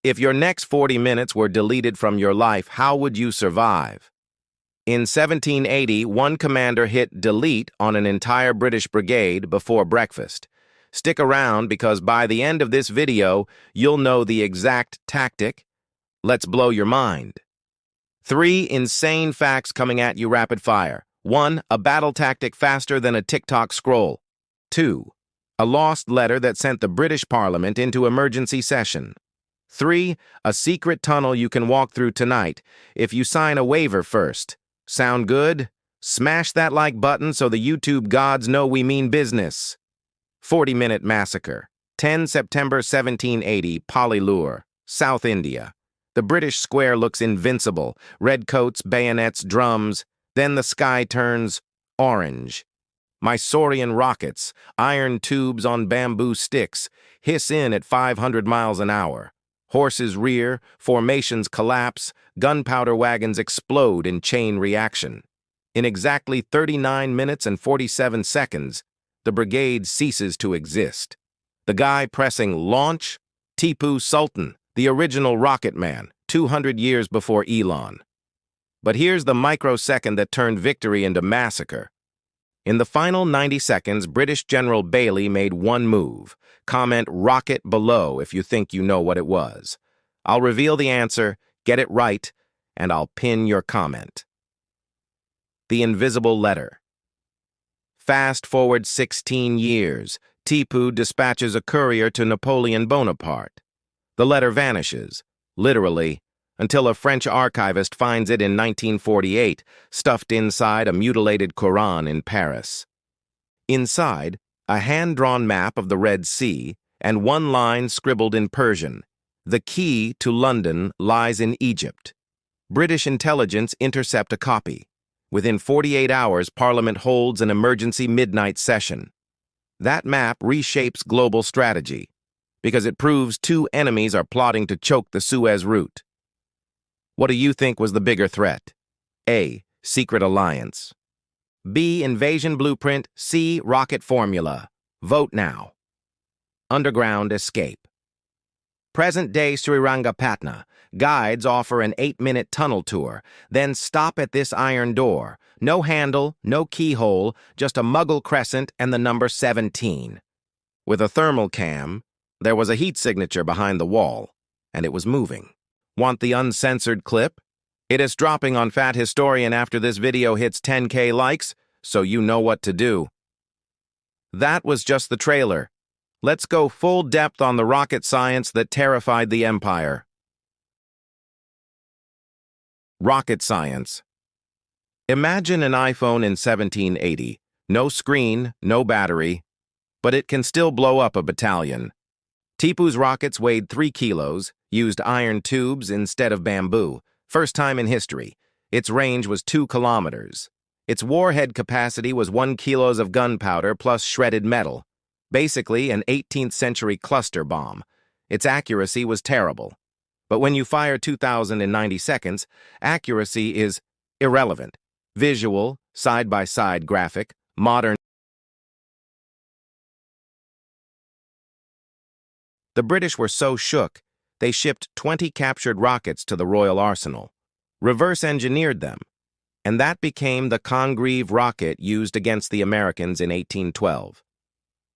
If your next 40 minutes were deleted from your life, how would you survive? In 1780, one commander hit delete on an entire British brigade before breakfast. Stick around because by the end of this video, you'll know the exact tactic. Let's blow your mind. 3 insane facts coming at you rapid fire. 1. A battle tactic faster than a TikTok scroll. 2. A lost letter that sent the British Parliament into emergency session. 3. A secret tunnel you can walk through tonight if you sign a waiver first. Sound good? Smash that like button so the YouTube gods know we mean business. 40-minute massacre. 10 September 1780, Pollilur, South India. The British square looks invincible. Redcoats, bayonets, drums. Then the sky turns orange. Mysorean rockets, iron tubes on bamboo sticks, hiss in at 500 miles an hour. Horses rear, formations collapse, gunpowder wagons explode in chain reaction. In exactly 39 minutes and 47 seconds, the brigade ceases to exist. The guy pressing launch? Tipu Sultan, the original rocket man, 200 years before Elon. But here's the microsecond that turned victory into massacre. In the final 90 seconds, British General Bailey made one move. Comment rocket below if you think you know what it was. I'll reveal the answer, get it right, and I'll pin your comment. The invisible letter. Fast forward 16 years, Tipu dispatches a courier to Napoleon Bonaparte. The letter vanishes, literally, until a French archivist finds it in 1948, stuffed inside a mutilated Quran in Paris. Inside, a hand-drawn map of the Red Sea and one line scribbled in Persian. The key to London lies in Egypt. British intelligence intercept a copy. Within 48 hours, Parliament holds an emergency midnight session. That map reshapes global strategy because it proves two enemies are plotting to choke the Suez route. What do you think was the bigger threat? A. Secret alliance. B. Invasion blueprint. C. Rocket formula. Vote now. Underground escape. Present-day Srirangapatna. Guides offer an 8-minute tunnel tour, then stop at this iron door. No handle, no keyhole, just a Mughal crescent and the number 17. With a thermal cam, there was a heat signature behind the wall, and it was moving. Want the uncensored clip? It is dropping on Fat Historian after this video hits 10K likes, so you know what to do. That was just the trailer. Let's go full depth on the rocket science that terrified the empire. Rocket science. Imagine an iPhone in 1780. No screen, no battery, but it can still blow up a battalion. Tipu's rockets weighed 3 kilos, used iron tubes instead of bamboo. First time in history. Its range was 2 kilometers. Its warhead capacity was 1 kilos of gunpowder plus shredded metal. Basically an 18th century cluster bomb. Its accuracy was terrible. But when you fire 2,090 seconds, accuracy is irrelevant. Visual, side-by-side graphic, modern. The British were so shook, they shipped 20 captured rockets to the Royal Arsenal, reverse-engineered them, and that became the Congreve rocket used against the Americans in 1812.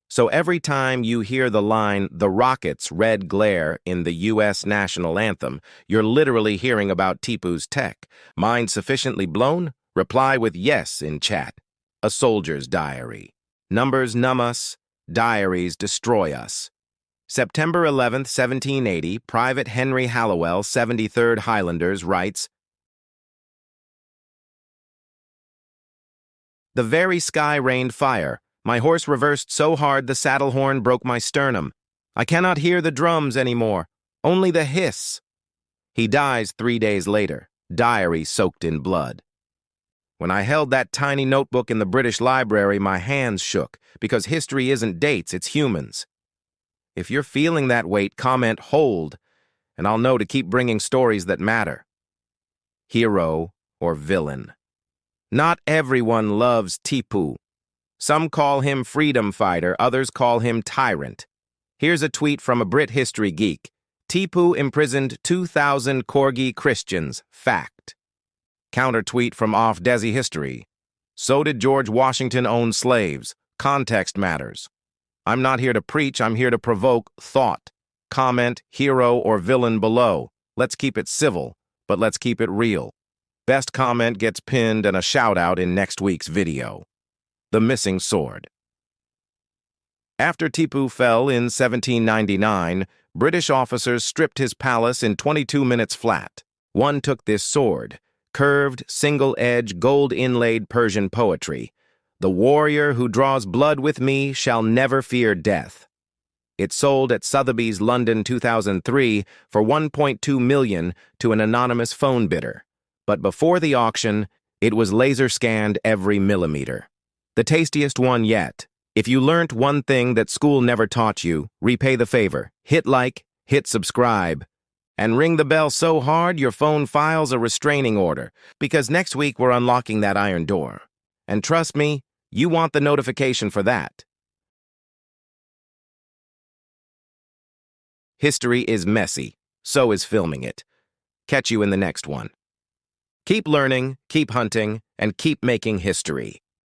So every time you hear the line, "the rocket's red glare" in the U.S. national anthem, you're literally hearing about Tipu's tech. Mind sufficiently blown? Reply with yes in chat. A soldier's diary. Numbers numb us, diaries destroy us. September 11th, 1780, Private Henry Hallowell, 73rd Highlanders, writes, "The very sky rained fire. My horse reversed so hard the saddle horn broke my sternum. I cannot hear the drums anymore, only the hiss." He dies 3 days later, diary soaked in blood. When I held that tiny notebook in the British Library, my hands shook, because history isn't dates, it's humans. If you're feeling that weight, comment hold, and I'll know to keep bringing stories that matter. Hero or villain. Not everyone loves Tipu. Some call him freedom fighter, others call him tyrant. Here's a tweet from a Brit history geek. Tipu imprisoned 2,000 Corgi Christians. Fact. Counter tweet from Off Desi History. So did George Washington own slaves. Context matters. I'm not here to preach, I'm here to provoke thought. Comment, hero or villain below. Let's keep it civil, but let's keep it real. Best comment gets pinned and a shout-out in next week's video. The Missing Sword. After Tipu fell in 1799, British officers stripped his palace in 22 minutes flat. One took this sword, curved, single-edge, gold-inlaid Persian poetry. The warrior who draws blood with me shall never fear death. It sold at Sotheby's London 2003 for $1.2 million to an anonymous phone bidder. But before the auction, it was laser-scanned every millimeter. The tastiest one yet. If you learnt one thing that school never taught you, repay the favor. Hit like, hit subscribe, and ring the bell so hard your phone files a restraining order, because next week we're unlocking that iron door. And trust me, you want the notification for that. History is messy, so is filming it. Catch you in the next one. Keep learning, keep hunting, and keep making history.